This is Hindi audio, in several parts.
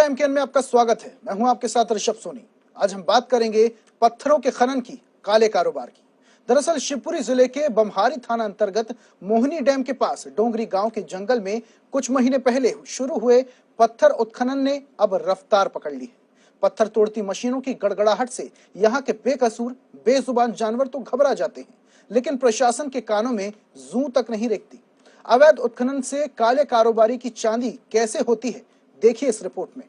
एमकेएन में आपका स्वागत है। मैं हूं आपके साथ ऋषभ सोनी। आज हम बात करेंगे पत्थरों के खनन की काले कारोबार की। दरअसल शिवपुरी जिले के बमहारी थाना अंतर्गत मोहिनी डैम के पास डोंगरी गांव के जंगल में कुछ महीने पहले शुरू हुए पत्थर उत्खनन ने अब रफ्तार पकड़ ली है। पत्थर तोड़ती मशीनों की गड़गड़ाहट से यहाँ के बेकसूर बेजुबान जानवर तो घबरा जाते हैं, लेकिन प्रशासन के कानों में जूं तक नहीं रेंगती। अवैध उत्खनन से काले कारोबारी की चांदी कैसे होती है, देखिए इस रिपोर्ट में।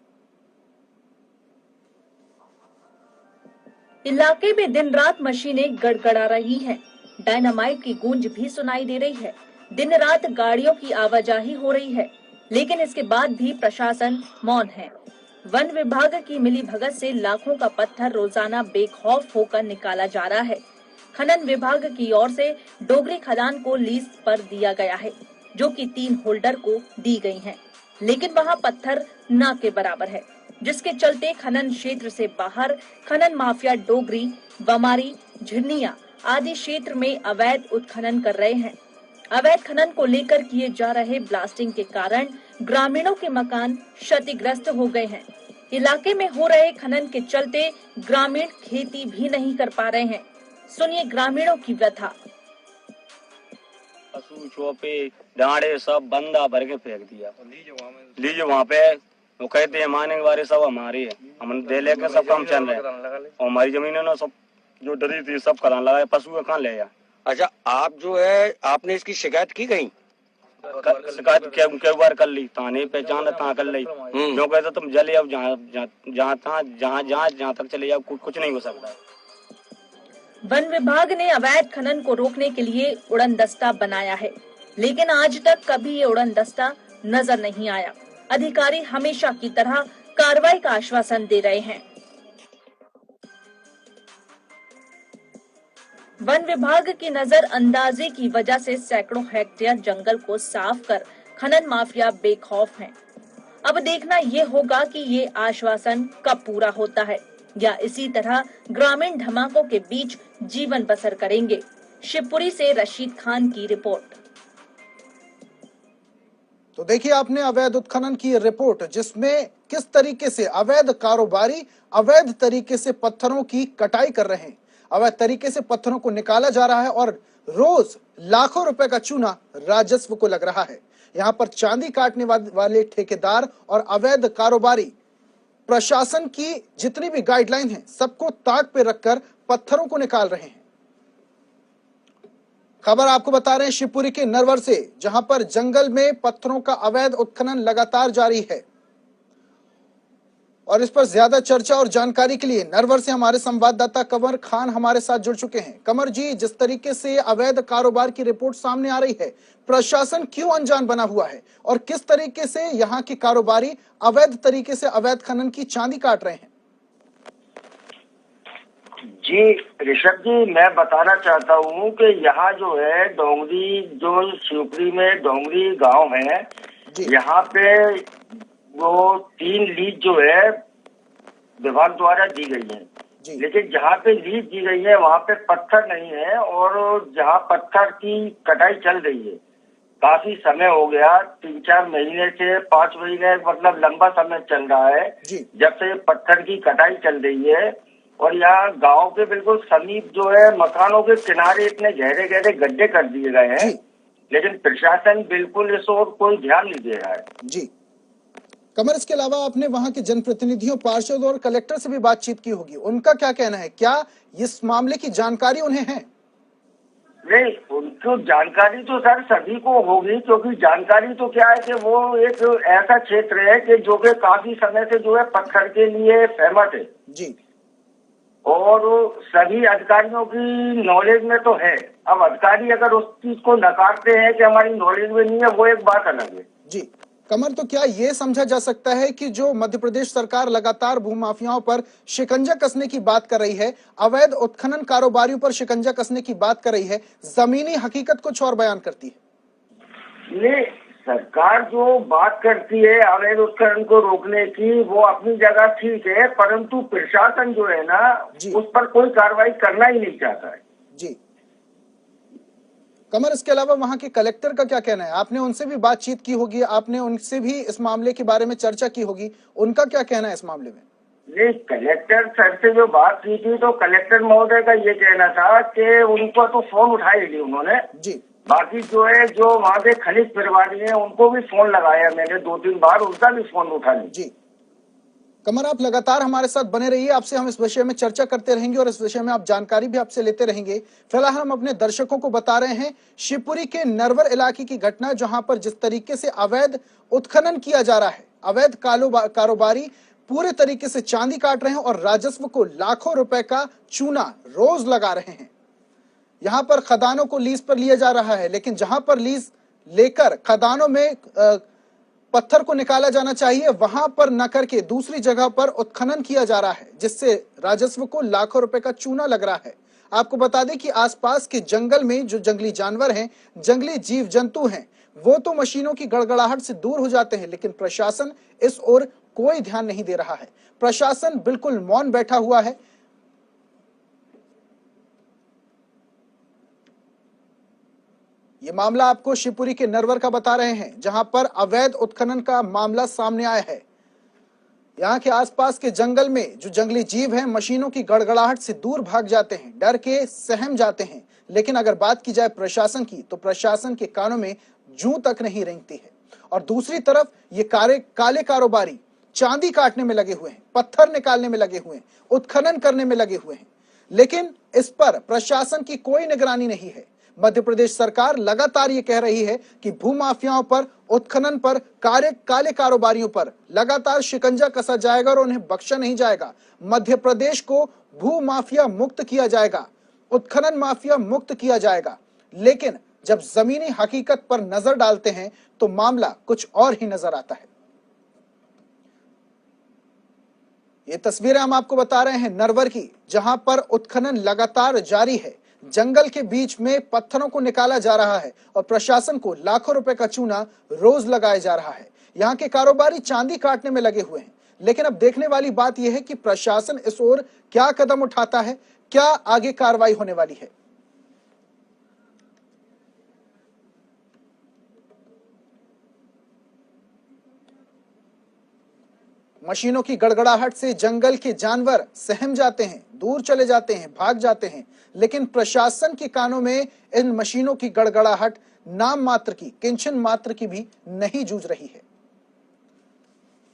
इलाके में दिन रात मशीनें गड़गड़ा रही हैं। डायनामाइट की गूंज भी सुनाई दे रही है। दिन रात गाड़ियों की आवाजाही हो रही है, लेकिन इसके बाद भी प्रशासन मौन है। वन विभाग की मिलीभगत से लाखों का पत्थर रोजाना बेखौफ होकर निकाला जा रहा है। खनन विभाग की ओर से डोगरी खदान को लीज पर दिया गया है, जो कि 3 होल्डर को दी गई है, लेकिन वहाँ पत्थर ना के बराबर है, जिसके चलते खनन क्षेत्र से बाहर खनन माफिया डोगरी, बमारी, झिरनिया आदि क्षेत्र में अवैध उत्खनन कर रहे हैं। अवैध खनन को लेकर किए जा रहे ब्लास्टिंग के कारण ग्रामीणों के मकान क्षतिग्रस्त हो गए हैं। इलाके में हो रहे खनन के चलते ग्रामीण खेती भी नहीं कर पा रहे हैं। सुनिए ग्रामीणों की व्यथा। पशु चौपे डांडे सब बंदा भर के फेंक दिया। लीज वहाँ पे वो कहते हैं माने के बारे सब हमारी है, हम दे लेके सब काम चल रहे हैं और हमारी जमीन है ना सब जो डरी थी सब कराने लगा। पशु कहाँ ले जा। अच्छा, आप जो है आपने इसकी शिकायत की कहीं? शिकायत कई बार कर ली, थाने पहचान तहाँ कर ली। जो कहते तुम जले अब जहाँ तक चले जाओ कुछ नहीं हो सकता। वन विभाग ने अवैध खनन को रोकने के लिए उड़न दस्ता बनाया है, लेकिन आज तक कभी ये उड़न दस्ता नजर नहीं आया। अधिकारी हमेशा की तरह कार्रवाई का आश्वासन दे रहे हैं। वन विभाग की नजर अंदाजी की वजह से सैकड़ों हेक्टेयर जंगल को साफ कर खनन माफिया बेखौफ हैं। अब देखना ये होगा कि ये आश्वासन कब पूरा होता है या इसी तरह ग्रामीण धमाकों के बीच जीवन बसर करेंगे। शिवपुरी से रशीद खान की रिपोर्ट। तो देखिए आपने अवैध उत्खनन की रिपोर्ट, जिसमें किस तरीके से अवैध कारोबारी अवैध तरीके से पत्थरों की कटाई कर रहे हैं, अवैध तरीके से पत्थरों को निकाला जा रहा है और रोज लाखों रुपए का चूना राजस्व को लग रहा है। यहाँ पर चांदी काटने वाले ठेकेदार और अवैध कारोबारी प्रशासन की जितनी भी गाइडलाइन है सबको ताक पे रखकर पत्थरों को निकाल रहे हैं। खबर आपको बता रहे हैं शिवपुरी के नरवर से, जहां पर जंगल में पत्थरों का अवैध उत्खनन लगातार जारी है। और इस पर ज्यादा चर्चा और जानकारी के लिए नरवर से हमारे संवाददाता कमर खान हमारे साथ जुड़ चुके हैं। कमर जी, जिस तरीके से अवैध कारोबार की रिपोर्ट सामने आ रही है, प्रशासन क्यों अनजान बना हुआ है और किस तरीके से यहाँ के कारोबारी अवैध तरीके से अवैध खनन की चांदी काट रहे हैं? जी ऋषभ जी, मैं बताना चाहता हूँ कि यहाँ जो है डोंगरी, जो शिवपुरी में डोंगरी गांव है, यहाँ पे वो 3 लीज जो है विभाग द्वारा दी गई है, लेकिन जहाँ पे लीज दी गई है वहाँ पे पत्थर नहीं है और जहाँ पत्थर की कटाई चल रही है काफी समय हो गया, 3-4 महीने से 5 महीने, मतलब लंबा समय चल रहा है जब से पत्थर की कटाई चल रही है। और यहाँ गांव के बिल्कुल समीप जो है मकानों के किनारे इतने गहरे गहरे गड्ढे कर दिए गए हैं, लेकिन प्रशासन बिल्कुल इस ओर कोई ध्यान नहीं दे रहा है। जी कमर, इसके अलावा आपने वहां के जनप्रतिनिधियों, पार्षद और कलेक्टर से भी बातचीत की होगी, उनका क्या कहना है? क्या इस मामले की जानकारी उन्हें है? नहीं, उनको जानकारी तो सर सभी को होगी, क्योंकि जानकारी तो क्या है कि वो एक ऐसा क्षेत्र है कि जो कि काफी समय से जो है पत्थर के लिए फेमस है जी, और सभी अधिकारियों की नॉलेज में तो है। अब अधिकारी अगर उस चीज को नकारते हैं कि हमारी नॉलेज में नहीं है, वो एक बात अलग है। जी कमर, तो क्या ये समझा जा सकता है कि जो मध्य प्रदेश सरकार लगातार भूमाफियाओं पर शिकंजा कसने की बात कर रही है, अवैध उत्खनन कारोबारियों पर शिकंजा कसने की बात कर रही है, जमीनी हकीकत कुछ और बयान करती है? नहीं, सरकार जो बात करती है अवैध उत्खनन को रोकने की, वो अपनी जगह ठीक है, परंतु प्रशासन जो है ना उस पर कोई कार्रवाई करना ही नहीं चाहता है। जी कमर, इसके अलावा वहां के कलेक्टर का क्या कहना है? आपने उनसे भी बातचीत की होगी, आपने उनसे भी इस मामले के बारे में चर्चा की होगी, उनका क्या कहना है इस मामले में? नहीं, कलेक्टर सर से जो बात की थी तो कलेक्टर महोदय का ये कहना था कि उनको तो फोन उठाई नहीं उन्होंने जी। बाकी जो है जो वहाँ के खनिज प्रभारी हैं उनको भी फोन लगाया मैंने 2-3 बार, उनका भी फोन उठा नहीं। जी कमर, आप लगातार हमारे साथ बने रहिए, आपसे हम इस विषय में चर्चा करते रहेंगे और इस विषय में आप जानकारी भी आपसे लेते रहेंगे। फिलहाल हम अपने दर्शकों को बता रहे हैं शिवपुरी के नरवर इलाके की घटना, जहां पर जिस तरीके से अवैध उत्खनन किया जा रहा है, अवैध कारोबारी पूरे तरीके से चांदी काट रहे हैं और राजस्व को लाखों रुपए का चूना रोज लगा रहे हैं। यहां पर खदानों को लीज पर लिया जा रहा है, लेकिन जहां पर लीज लेकर खदानों में पत्थर को निकाला जाना चाहिए, वहां पर न करके दूसरी जगह पर उत्खनन किया जा रहा है, जिससे राजस्व को लाखों रुपए का चूना लग रहा है। आपको बता दें कि आसपास के जंगल में जो जंगली जानवर हैं, जंगली जीव जंतु हैं, वो तो मशीनों की गड़गड़ाहट से दूर हो जाते हैं, लेकिन प्रशासन इस ओर कोई ध्यान नहीं दे रहा है। प्रशासन बिल्कुल मौन बैठा हुआ है। ये मामला आपको शिवपुरी के नरवर का बता रहे हैं, जहां पर अवैध उत्खनन का मामला सामने आया है। यहाँ के आसपास के जंगल में जो जंगली जीव हैं, मशीनों की गड़गड़ाहट से दूर भाग जाते हैं, डर के सहम जाते हैं। लेकिन अगर बात की जाए प्रशासन की, तो प्रशासन के कानों में जूं तक नहीं रेंगती है। और दूसरी तरफ ये काले कारोबारी चांदी काटने में लगे हुए हैं, पत्थर निकालने में लगे हुए हैं, उत्खनन करने में लगे हुए हैं, लेकिन इस पर प्रशासन की कोई निगरानी नहीं है। मध्य प्रदेश सरकार लगातार ये कह रही है कि भूमाफियाओं पर, उत्खनन पर, काले कारोबारियों पर लगातार शिकंजा कसा जाएगा और उन्हें बख्शा नहीं जाएगा। मध्य प्रदेश को भूमाफिया मुक्त किया जाएगा, उत्खनन माफिया मुक्त किया जाएगा। लेकिन जब जमीनी हकीकत पर नजर डालते हैं तो मामला कुछ और ही नजर आता है। ये तस्वीरें हम आपको बता रहे हैं नरवर की, जहां पर उत्खनन लगातार जारी है। जंगल के बीच में पत्थरों को निकाला जा रहा है और प्रशासन को लाखों रुपए का चूना रोज लगाया जा रहा है। यहाँ के कारोबारी चांदी काटने में लगे हुए हैं, लेकिन अब देखने वाली बात यह है कि प्रशासन इस ओर क्या कदम उठाता है, क्या आगे कार्रवाई होने वाली है। मशीनों की गड़गड़ाहट से जंगल के जानवर सहम जाते हैं, दूर चले जाते हैं, भाग जाते हैं, लेकिन प्रशासन के कानों में इन मशीनों की गड़गड़ाहट नाम मात्र की, किंचन मात्र की भी नहीं जूझ रही है।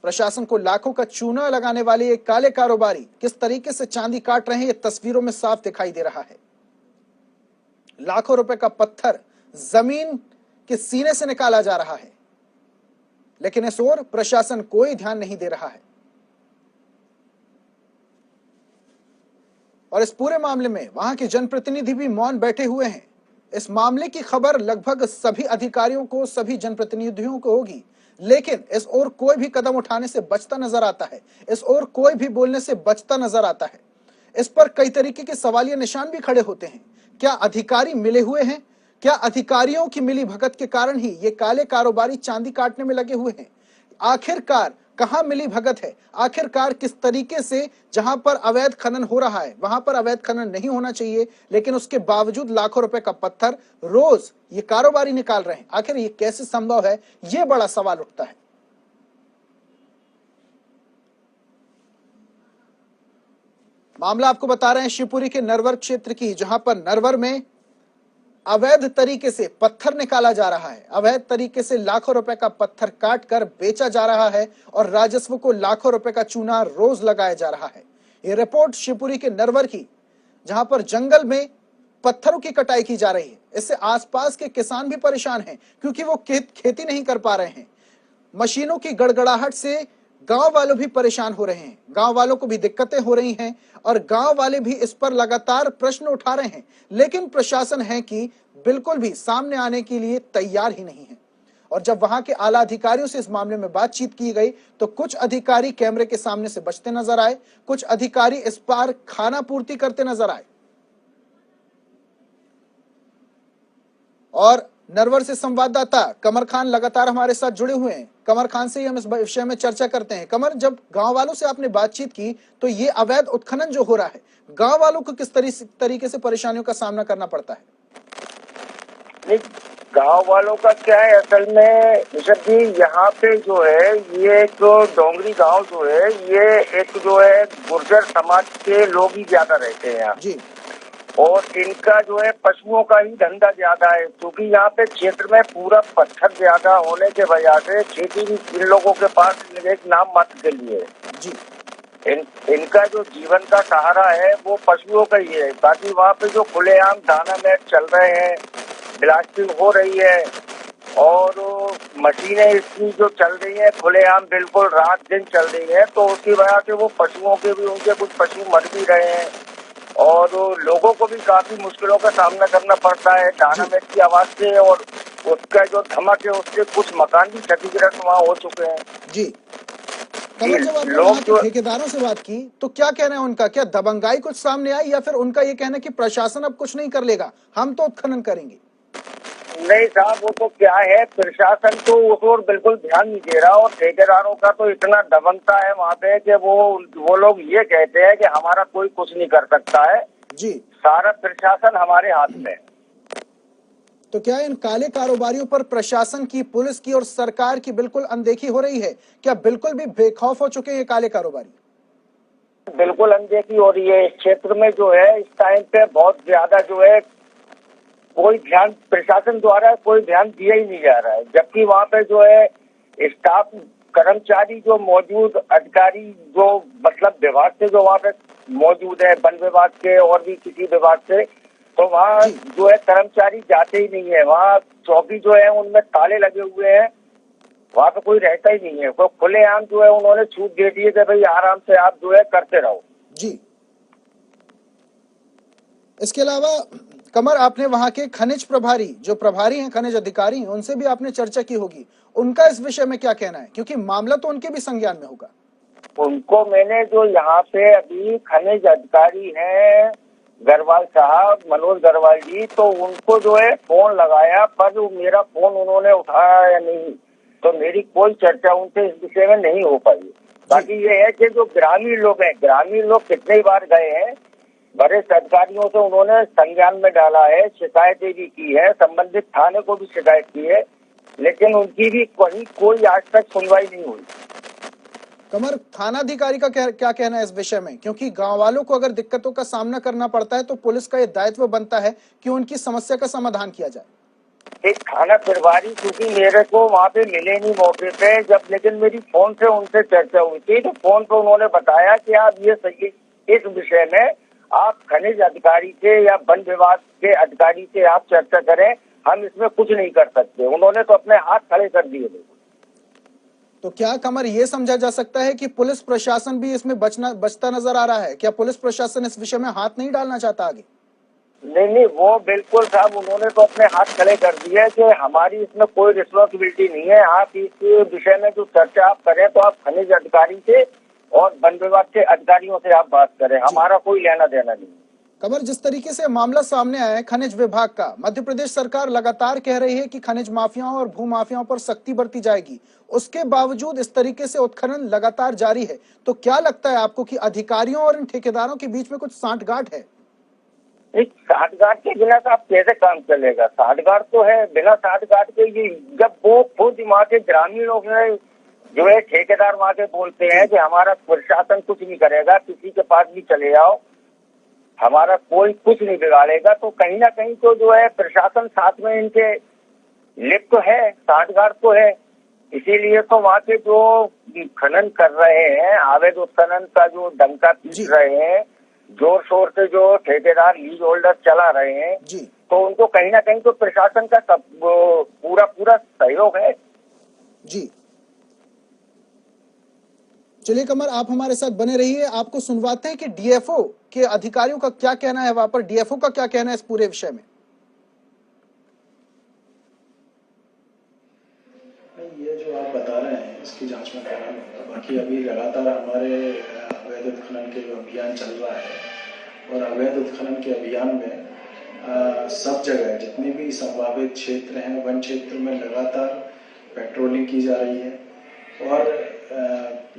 प्रशासन को लाखों का चूना लगाने वाले एक काले कारोबारी किस तरीके से चांदी काट रहे हैं, ये तस्वीरों में साफ दिखाई दे रहा है। लाखों रुपए का पत्थर जमीन के सीने से निकाला जा रहा है, लेकिन इस ओर प्रशासन कोई ध्यान नहीं दे रहा है। और इस पूरे मामले में वहां के जनप्रतिनिधि भी मौन बैठे हुए हैं। इस मामले की खबर लगभग सभी अधिकारियों को, सभी जनप्रतिनिधियों को होगी, लेकिन इस ओर कोई भी कदम उठाने से बचता नजर आता है, इस ओर कोई भी बोलने से बचता नजर आता है। इस पर कई तरीके के सवालिया निशान भी खड़े होते हैं। क्या अधिकारी मिले हुए हैं? क्या अधिकारियों की मिली भगत के कारण ही ये काले कारोबारी चांदी काटने में लगे हुए हैं? आखिरकार कहां मिली भगत है? आखिरकार किस तरीके से जहां पर अवैध खनन हो रहा है वहां पर अवैध खनन नहीं होना चाहिए, लेकिन उसके बावजूद लाखों रुपए का पत्थर रोज ये कारोबारी निकाल रहे हैं? आखिर ये कैसे संभव है? ये बड़ा सवाल उठता है। मामला आपको बता रहे हैं शिवपुरी के नरवर क्षेत्र की, जहां पर नरवर में अवैध तरीके से पत्थर निकाला जा रहा है, अवैध तरीके से लाखों रुपए का पत्थर काट कर बेचा जा रहा है और राजस्व को लाखों रुपए का चूना रोज लगाया जा रहा है। यह रिपोर्ट शिवपुरी के नरवर की, जहां पर जंगल में पत्थरों की कटाई की जा रही है। इससे आसपास के किसान भी परेशान हैं, क्योंकि वो खेती नहीं कर पा रहे हैं। मशीनों की गड़गड़ाहट से गांव वालों भी परेशान हो रहे हैं, गांव वालों को भी दिक्कतें हो रही हैं और गांव वाले भी इस पर लगातार प्रश्न उठा रहे हैं, लेकिन प्रशासन है कि बिल्कुल भी सामने आने के लिए तैयार ही नहीं है। और जब वहां के आला अधिकारियों से इस मामले में बातचीत की गई तो कुछ अधिकारी कैमरे के सामने से बचते नजर आए, कुछ अधिकारी इस पार खाना पूर्ति करते नजर आए। और नरवर से संवाददाता कमर खान लगातार हमारे साथ जुड़े हुए हैं। कमर खान से ही हम इस विषय में चर्चा करते हैं। कमर, जब गांव वालों से आपने बातचीत की तो ये अवैध उत्खनन जो हो रहा है, गांव वालों को किस तरीके से परेशानियों का सामना करना पड़ता है? नहीं, गांव वालों का क्या है असल में ऋषभ जी, यहाँ पे जो है ये जो डोंगरी गांव जो है ये एक जो है गुर्जर समाज के लोग ही ज्यादा रहते हैं यहाँ जी। और इनका जो है पशुओं का ही धंधा ज्यादा है, क्योंकि यहाँ पे क्षेत्र में पूरा पत्थर ज्यादा होने के वजह से खेती भी इन लोगों के पास एक नाम मात्र के लिए है जी। इनका जो जीवन का सहारा है वो पशुओं का ही है। बाकी वहाँ पे जो खुलेआम दाना मैट चल रहे हैं, ब्लास्टिंग हो रही है और मशीनें इसकी जो चल रही हैं खुलेआम बिल्कुल रात दिन चल रही है, तो उसकी वजह से वो पशुओं के भी उनके कुछ पशु मर भी रहे हैं और लोगों को भी काफी मुश्किलों का सामना करना पड़ता है दाना मैट की आवाज से और उसका जो धमक है उससे कुछ मकान भी क्षतिग्रस्त वहाँ हो चुके हैं। जी। कमर, जब आपने लोग वहाँ के जो ठेकेदारों से बात की तो क्या कहना है उनका? क्या दबंगाई कुछ सामने आई या फिर उनका ये कहना है कि प्रशासन अब कुछ नहीं कर लेगा, हम तो उत्खनन करेंगे? नहीं साहब, वो तो क्या है, प्रशासन तो उस ओर बिल्कुल ध्यान नहीं दे रहा और ठेकेदारों का तो इतना दबंगता है वहाँ पे कि वो लोग ये कहते हैं कि हमारा कोई कुछ नहीं कर सकता है जी। सारा प्रशासन हमारे हाथ में। तो क्या इन काले कारोबारियों पर प्रशासन की, पुलिस की और सरकार की बिल्कुल अनदेखी हो रही है? क्या बिल्कुल भी बेखौफ हो चुके हैं ये काले कारोबारी? बिल्कुल अनदेखी हो रही है इस क्षेत्र में जो है इस टाइम पे बहुत ज्यादा जो है कोई ध्यान प्रशासन द्वारा कोई ध्यान दिया ही नहीं जा रहा है, जबकि वहाँ पे जो है स्टाफ कर्मचारी जो मौजूद अधिकारी जो मतलब विभाग से जो वहाँ पे मौजूद है, वन विभाग के और भी किसी विभाग से, तो वहाँ जो है कर्मचारी जाते ही नहीं है। वहाँ चौकी जो है उनमें ताले लगे हुए हैं, वहाँ पे कोई रहता ही नहीं है। तो खुलेआम जो है उन्होंने छूट दे दी है कि भाई आराम से आप जो है करते रहो। जी। इसके अलावा कमर, आपने वहां के खनिज प्रभारी, जो प्रभारी हैं, खनिज अधिकारी हैं, उनसे भी आपने चर्चा की होगी, उनका इस विषय में क्या कहना है? क्योंकि मामला तो उनके भी संज्ञान में होगा। उनको मैंने जो यहाँ पे अभी खनिज अधिकारी हैं गरवाल साहब, मनोज गरवाल जी, तो उनको जो है फोन लगाया पर मेरा फोन उन्होंने उठाया या नहीं, तो मेरी कोई चर्चा उनसे इस विषय में नहीं हो पाई। बाकी ये है कि जो ग्रामीण लोग हैं, ग्रामीण लोग कितने ही बार गए हैं, वरिष्ठ अधिकारियों से उन्होंने संज्ञान में डाला है, शिकायतें भी की है, संबंधित थाने को भी शिकायत की है, लेकिन उनकी भी कहीं कोई आज तक सुनवाई नहीं हुई। कमर, थानाधिकारी का क्या कहना है इस विषय में? क्योंकि गांव वालों को अगर दिक्कतों का सामना करना पड़ता है तो पुलिस का ये दायित्व बनता है कि उनकी समस्या का समाधान किया जाए। एक थाना प्रभारी, क्योंकि मेरे को वहाँ पे मिले नहीं मौके पे जब, लेकिन मेरी फोन से उनसे चर्चा हुई थी तो फोन पे उन्होंने बताया कि आप ये सही इस विषय में आप खनिज अधिकारी से या वन विभाग के अधिकारी से आप चर्चा करें, हम इसमें कुछ नहीं कर सकते। उन्होंने तो अपने हाथ खड़े कर दिए। तो क्या कमर, ये समझा जा सकता है कि पुलिस प्रशासन भी इसमें बचता नजर आ रहा है? क्या पुलिस प्रशासन इस विषय में हाथ नहीं डालना चाहता आगे? नहीं, वो बिल्कुल साहब, उन्होंने तो अपने हाथ खड़े कर दिए कि हमारी इसमें कोई रिस्पॉन्सिबिलिटी नहीं है। आप इस विषय में जो चर्चा आप करें तो आप खनिज अधिकारी से और वन विभाग के अधिकारियों से आप बात करें, हमारा कोई लेना देना नहीं। कमर, जिस तरीके से मामला सामने आया है खनिज विभाग का, मध्य प्रदेश सरकार लगातार कह रही है कि खनिज माफियाओं और भू माफियाओं पर सख्ती बरती जाएगी, उसके बावजूद इस तरीके से उत्खनन लगातार जारी है। तो क्या लगता है आपको कि अधिकारियों और इन ठेकेदारों के बीच में कुछ सांठगांठ है? सांठगांठ के बिना तो आप कैसे काम चलेगा? सांठगांठ तो है, बिना सांठगांठ के ये जब वो खुद वहाँ के ग्रामीणों में जो है ठेकेदार वहाँ के बोलते हैं कि हमारा प्रशासन कुछ नहीं करेगा, किसी के पास भी चले जाओ, हमारा कोई कुछ नहीं बिगाड़ेगा, तो कहीं ना कहीं तो जो है प्रशासन साथ में इनके लिप्त तो है, सांठगांठ तो है। इसीलिए तो वहाँ के जो खनन कर रहे हैं, अवैध उत्खनन का जो डंका पीट रहे हैं, जोर शोर से जो ठेकेदार लीज होल्डर चला रहे हैं, तो उनको कहीं ना कहीं तो प्रशासन का सब पूरा सहयोग है। जी, चलिए कमर, आप हमारे साथ बने रहिए, आपको सुनवाते हैं कि डीएफओ के अधिकारियों का क्या कहना है, वहां पर डीएफओ का क्या कहना है इस पूरे विषय में। ये जो आप बता रहे हैं इसकी जांच में कराना होगा। बाकी अभी लगातार हमारे अवैध उत्खनन के जो अभियान चल रहा है और अवैध उत्खनन के अभियान में सब जगह जितने भी संभावित क्षेत्र हैं, वन क्षेत्र में लगातार पेट्रोलिंग की जा रही है और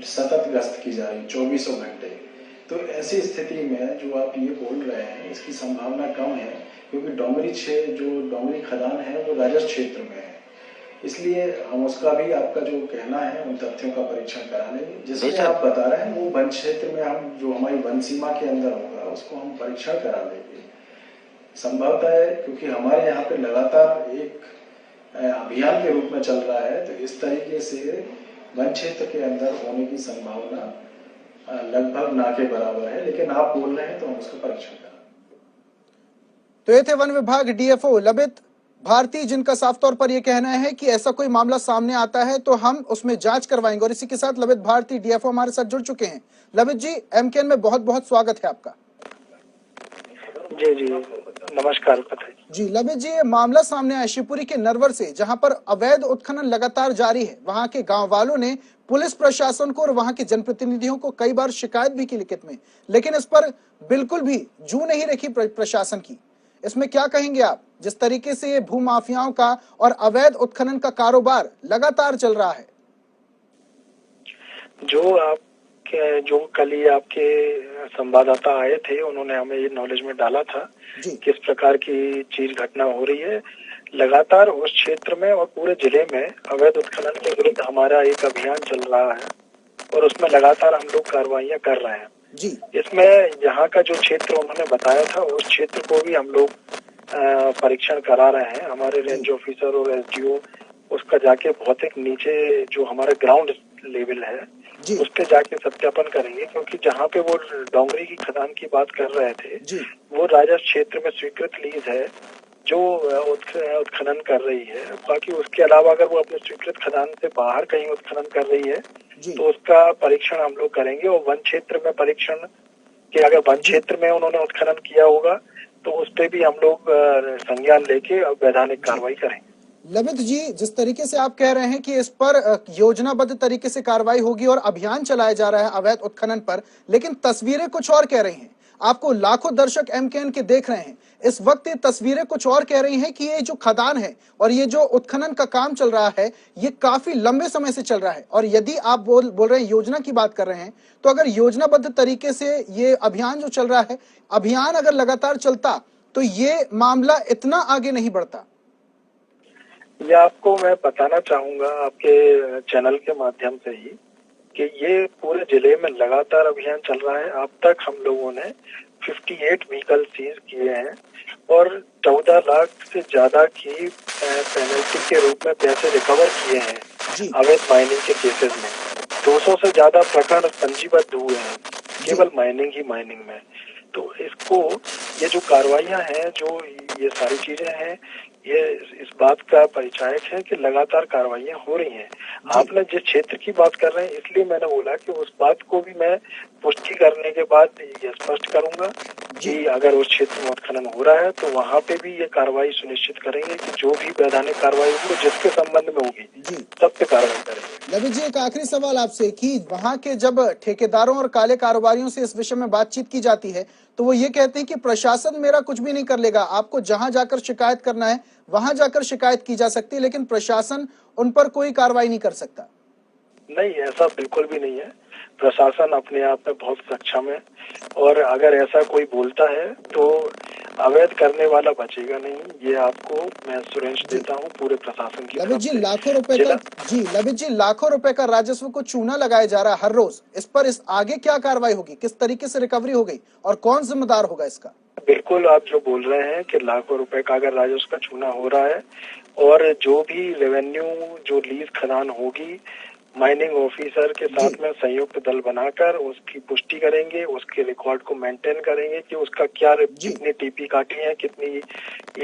सतत गश्त की जा रही है 24 घंटे। तो ऐसी स्थिति में जो आप ये बोल रहे हैं इसकी संभावना कम है, क्योंकि डोंगरी खदान है वो राजस्व क्षेत्र में है। इसलिए हम उसका भी आपका जो कहना है उन तथ्यों का परीक्षण करा लेंगे। जिसमें आप बता रहे हैं वो वन क्षेत्र में हम जो हमारी वन सीमा के अंदर होगा उसको हम परीक्षण करा लेंगे। संभवतः है क्योंकि हमारे यहाँ पे लगातार एक अभियान के रूप में चल रहा है, तो इस तरीके से वन क्षेत्र के अंदर होने की संभावना लगभग ना के बराबर है, लेकिन आप बोल रहे हैं तो हम उसका परीक्षण करेंगे। तो ये थे वन विभाग डीएफओ लबित भारती, जिनका साफ तौर पर यह कहना है कि ऐसा कोई मामला सामने आता है तो हम उसमें जांच करवाएंगे। और इसी के साथ लबित भारती डीएफओ हमारे साथ जुड़ चुके हैं। लबित जी, एमकेएन में बहुत बहुत स्वागत है आपका। जी जी नमस्कार जी लबित जी, ये मामला सामने आया शिवपुरी के नरवर से, जहां पर अवैध उत्खनन लगातार जारी है। वहां के गांव वालों ने पुलिस प्रशासन को और वहां के जनप्रतिनिधियों को कई बार शिकायत भी की लिखित में, लेकिन इस पर बिल्कुल भी जू नहीं रखी प्रशासन की। इसमें क्या कहेंगे आप, जिस तरीके से ये भूमाफियाओं का और अवैध उत्खनन का कारोबार लगातार चल रहा है? जो कल ही आपके संवाददाता आए थे, उन्होंने हमें ये नॉलेज में डाला था किस प्रकार की चीज घटना हो रही है। लगातार उस क्षेत्र में और पूरे जिले में अवैध उत्खनन के विरुद्ध हमारा एक अभियान चल रहा है और उसमें लगातार हम लोग कार्रवाइयां कर रहे हैं। इसमें यहाँ का जो क्षेत्र उन्होंने बताया था उस क्षेत्र को भी हम लोग परीक्षण करा रहे हैं। हमारे रेंज ऑफिसर और एसडीओ उसका जाके भौतिक नीचे जो हमारा ग्राउंड लेवल है उस पे जाके सत्यापन करेंगे, क्योंकि जहाँ पे वो डोंगरी की खदान की बात कर रहे थे वो राजस्व क्षेत्र में स्वीकृत लीज है जो उत्खनन कर रही है। बाकी उसके अलावा अगर वो अपने स्वीकृत खदान से बाहर कहीं उत्खनन कर रही है तो उसका परीक्षण हम लोग करेंगे। और वन क्षेत्र में परीक्षण कि अगर वन क्षेत्र में उन्होंने उत्खनन किया होगा तो उस पे भी हम लोग संज्ञान लेके वैधानिक कार्रवाई करेंगे। लबित जी, जिस तरीके से आप कह रहे हैं कि इस पर योजनाबद्ध तरीके से कार्रवाई होगी और अभियान चलाया जा रहा है अवैध उत्खनन पर, लेकिन तस्वीरें कुछ और कह रही हैं। आपको लाखों दर्शक एमकेएन के देख रहे हैं, इस वक्त ये तस्वीरें कुछ और कह रही हैं कि ये जो खदान है और ये जो उत्खनन का काम चल रहा है ये काफी लंबे समय से चल रहा है। और यदि आप बोल रहे हैं, योजना की बात कर रहे हैं, तो अगर योजनाबद्ध तरीके से ये अभियान जो चल रहा है, अभियान अगर लगातार चलता तो ये मामला इतना आगे नहीं बढ़ता। ये आपको मैं बताना चाहूंगा आपके चैनल के माध्यम से ही कि ये पूरे जिले में लगातार अभियान चल रहा है। अब तक हम लोगों ने 58 व्हीकल सीज किए हैं और 14 लाख से ज्यादा की पेनल्टी के रूप में पैसे रिकवर किए हैं अवैध माइनिंग के केसेस में। 200 से ज्यादा प्रकरण पंजीबद्ध हुए हैं केवल माइनिंग में। तो इसको ये जो कार्रवाइयां हैं, जो ये सारी चीजें हैं, ये इस बात का परिचायक है कि लगातार कार्रवाइयां हो रही हैं। आपने जिस क्षेत्र की बात कर रहे हैं इसलिए मैंने बोला कि उस बात को भी मैं पुष्टि करने के बाद ये स्पष्ट करूंगा कि अगर उस क्षेत्र में उत्खनन हो रहा है तो वहाँ पे भी ये कार्रवाई सुनिश्चित करेंगे कि जो भी वैधानिक कार्रवाई होगी जिसके संबंध में होगी सब पे कार्रवाई करेंगे। लबित जी, एक आखिरी सवाल आपसे कि वहाँ के जब ठेकेदारों और काले कारोबारियों से इस विषय में बातचीत की जाती है तो वो ये कहते हैं कि प्रशासन मेरा कुछ भी नहीं कर लेगा, आपको जहां जाकर शिकायत करना है वहां जाकर शिकायत की जा सकती है, लेकिन प्रशासन उन पर कोई कार्रवाई नहीं कर सकता। नहीं, ऐसा बिल्कुल भी नहीं है। प्रशासन अपने आप में बहुत सक्षम है और अगर ऐसा कोई बोलता है तो अवैध करने वाला बचेगा नहीं। ये आपको मैं सुरेश देता हूँ पूरे प्रशासन की। लबित जी, लाखों रुपए का राजस्व को चूना लगाया जा रहा है हर रोज। इस पर इस आगे क्या कार्रवाई होगी, किस तरीके से रिकवरी हो गई और कौन जिम्मेदार होगा इसका? बिल्कुल, आप जो बोल रहे हैं कि लाखों रुपए का अगर राजस्व का चूना हो रहा है और जो भी रेवेन्यू जो लीज खदान होगी, माइनिंग ऑफिसर के साथ में संयुक्त दल बनाकर उसकी पुष्टि करेंगे, उसके रिकॉर्ड को मेंटेन करेंगे कि उसका क्या कितनी टीपी काटी है, कितनी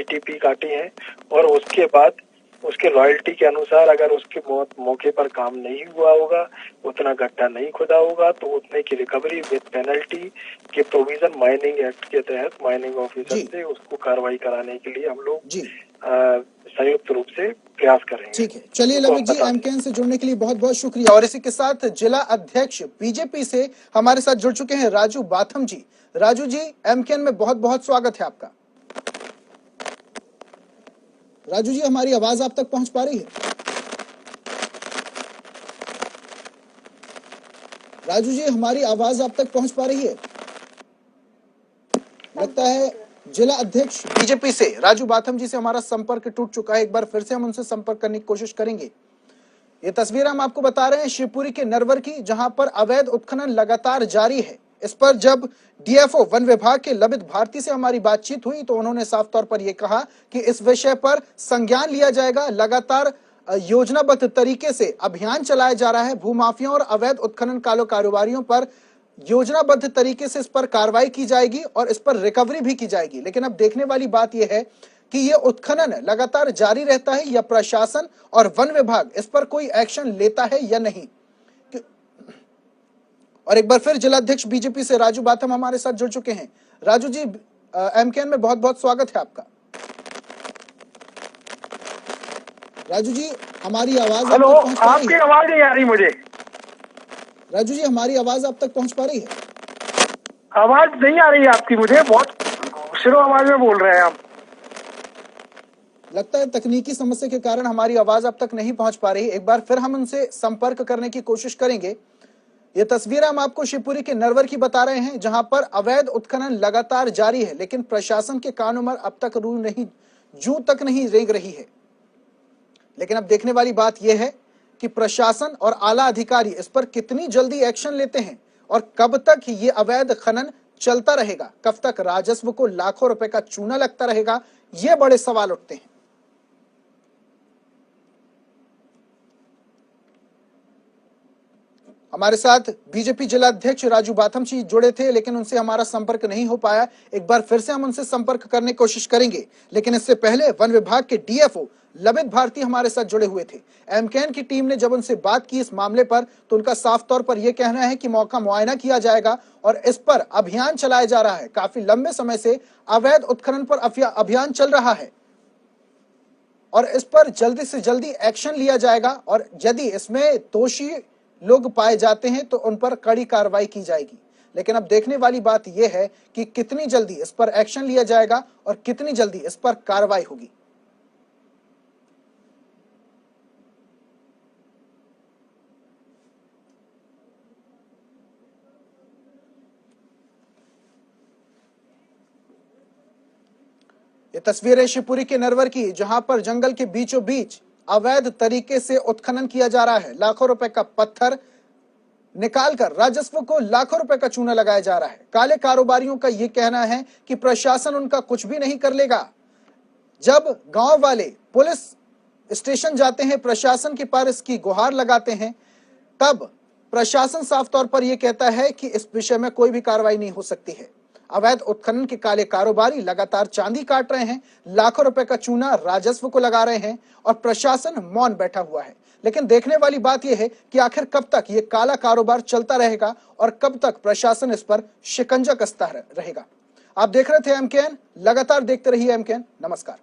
ईटीपी काटी है, और उसके बाद उसके रॉयल्टी के अनुसार अगर उसके मौके पर काम नहीं हुआ होगा, उतना गड्ढा नहीं खुदा होगा, तो उतने की रिकवरी विद पेनल्टी के प्रोविजन माइनिंग एक्ट के तहत माइनिंग ऑफिसर से उसको कार्रवाई कराने के लिए हम लोग संयुक्त रूप से प्रयास करेंगे। ठीक है, चलिए लबित जी, एमकेएन से जुड़ने के लिए बहुत बहुत शुक्रिया। और इसी के साथ जिला अध्यक्ष बीजेपी से हमारे साथ जुड़ चुके हैं राजू बाथम जी। राजू जी, एमकेएन में बहुत बहुत स्वागत है आपका। राजू जी, हमारी आवाज आप तक पहुंच पा रही है? राजू जी, हमारी आवाज आप तक पहुंच पा रही है? लगता है जिला अध्यक्ष बीजेपी से राजू बाथम जी से हमारा संपर्क टूट चुका है। एक बार फिर से हम उनसे संपर्क करने की कोशिश करेंगे। ये तस्वीर हम आपको बता रहे हैं शिवपुरी के नरवर की, जहां पर अवैध उत्खनन लगातार जारी है। इस पर जब डीएफओ वन विभाग के लबित भारती से हमारी बातचीत हुई तो उन्होंने साफ तौर पर यह कहा कि इस विषय पर संज्ञान लिया जाएगा। लगातार योजनाबद्ध तरीके से अभियान चलाया जा रहा है। भूमाफियाओं और अवैध उत्खनन कारोबारियों पर योजनाबद्ध तरीके से इस पर कार्रवाई की जाएगी और इस पर रिकवरी भी की जाएगी। लेकिन अब देखने वाली बात यह है कि यह उत्खनन लगातार जारी रहता है या प्रशासन और वन विभाग इस पर कोई एक्शन लेता है या नहीं। और एक बार फिर जिलाध्यक्ष बीजेपी से राजू बाथम हमारे साथ जुड़ चुके हैं। राजू जी, एमकेएन में बहुत बहुत स्वागत है आपका। राजू जी, हमारी आवाज हेलो, आपकी आवाज नहीं आ रही मुझे। राजू जी, हमारी आवाज आप तक पहुंच पा रही है? आवाज नहीं आ रही है आपकी मुझे, बहुत स्लो आवाज में बोल रहे हैं आप। लगता है तकनीकी समस्या के कारण हमारी आवाज अब तक नहीं पहुंच पा रही। एक बार फिर हम उनसे संपर्क करने की कोशिश करेंगे। ये तस्वीर हम आपको शिवपुरी के नरवर की बता रहे हैं, जहां पर अवैध उत्खनन लगातार जारी है, लेकिन प्रशासन के कानों में अब तक जू तक नहीं रेंग रही है। लेकिन अब देखने वाली बात यह है कि प्रशासन और आला अधिकारी इस पर कितनी जल्दी एक्शन लेते हैं और कब तक ये अवैध खनन चलता रहेगा, कब तक राजस्व को लाखों रुपए का चूना लगता रहेगा, ये बड़े सवाल उठते हैं। हमारे साथ बीजेपी जिला अध्यक्ष राजू बाथम जी जुड़े थे, लेकिन उनसे हमारा संपर्क नहीं हो पाया। एक बार फिर से हम उनसे संपर्क करने की कोशिश करेंगे, लेकिन इससे पहले वन विभाग के डीएफओ लबित भारती हमारे साथ जुड़े हुए थे। एमकेएन की टीम ने जब उनसे बात की इस मामले पर तो उनका साफ तौर पर यह कहना है कि मौका मुआयना किया जाएगा और इस पर अभियान चलाया जा रहा है। काफी लंबे समय से अवैध उत्खनन पर अभियान चल रहा है और इस पर जल्दी से जल्दी एक्शन लिया जाएगा और यदि इसमें दोषी लोग पाए जाते हैं तो उन पर कड़ी कार्रवाई की जाएगी। लेकिन अब देखने वाली बात यह है कि कितनी जल्दी इस पर एक्शन लिया जाएगा और कितनी जल्दी इस पर कार्रवाई होगी। ये तस्वीर है शिवपुरी के नरवर की, जहां पर जंगल के बीचों बीच अवैध तरीके से उत्खनन किया जा रहा है। लाखों रुपए का पत्थर निकालकर राजस्व को लाखों रुपए का चूना लगाया जा रहा है। काले कारोबारियों का यह कहना है कि प्रशासन उनका कुछ भी नहीं कर लेगा। जब गांव वाले पुलिस स्टेशन जाते हैं, प्रशासन के पास इसकी गुहार लगाते हैं, तब प्रशासन साफ तौर पर यह कहता है कि इस विषय में कोई भी कार्रवाई नहीं हो सकती है। अवैध उत्खनन के काले कारोबारी लगातार चांदी काट रहे हैं, लाखों रुपए का चूना राजस्व को लगा रहे हैं और प्रशासन मौन बैठा हुआ है। लेकिन देखने वाली बात यह है कि आखिर कब तक यह काला कारोबार चलता रहेगा और कब तक प्रशासन इस पर शिकंजा कसता रहेगा। आप देख रहे थे एमकेएन, लगातार देखते रहिए एमकेएन। नमस्कार।